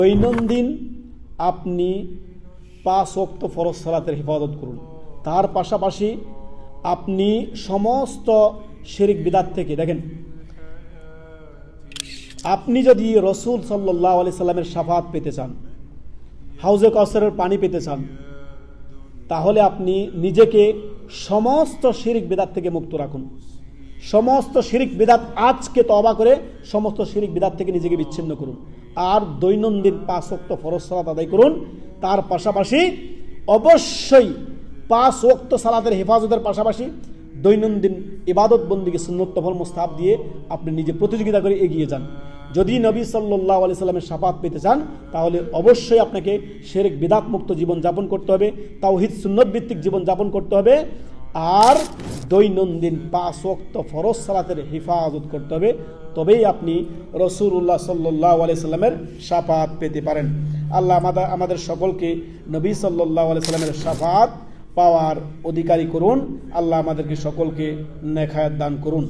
দৈনন্দিন আপনি 5 ওয়াক্ত ফরজ সালাতের হেফাজত করুন। তার পাশাপাশি আপনি সমস্ত শিরক বিদআত থেকে, দেখেন, আপনি যদি রসুল সাল্লাল্লাহু আলাইহি সাল্লামের শাফাআত পেতে চান, হাউজে কাউসারের পানি পেতে চান, তাহলে আপনি নিজেকে সমস্ত শিরক বিদআত থেকে মুক্ত রাখুন। সমস্ত শিরক বিদআত আজকে তওবা করে সমস্ত শিরক বিদআত থেকে নিজেকে বিচ্ছিন্ন করুন। আর দৈনন্দিন 5 ওয়াক্ত ফরজ সালাত আদায় করুন। তার পাশাপাশি অবশ্যই 5 ওয়াক্ত সালাতের হেফাজতের পাশাপাশি দৈনন্দিন ইবাদত বন্দেগী সুন্নত নফল মুস্তাহাব দিয়ে আপনি নিজে প্রতিযোগিতা করে এগিয়ে যান। যদি নবী সাল্লাল্লাহু আলাইহি সাল্লামের শাফাআত পেতে চান, তাহলে অবশ্যই আপনাকে শিরক বিদআত মুক্ত জীবন যাপন করতে হবে, তাওহীদ সুন্নত ভিত্তিক জীবন যাপন করতে হবে, আর দৈনন্দিন 5 ওয়াক্ত ফরজ সালাতের হেফাজত করতে হবে। তবেই আপনি রাসূলুল্লাহ সাল্লাল্লাহু আলাইহি সাল্লামের শাফাআত পেতে পারেন। আল্লাহ আমাদের সকলকে নবী সাল্লাল্লাহু আলাইহি সাল্লামের শাফাআত পাওয়ার অধিকারী করুন। আল্লাহ আমাদেরকে সকলকে নেক হায়াত দান করুন।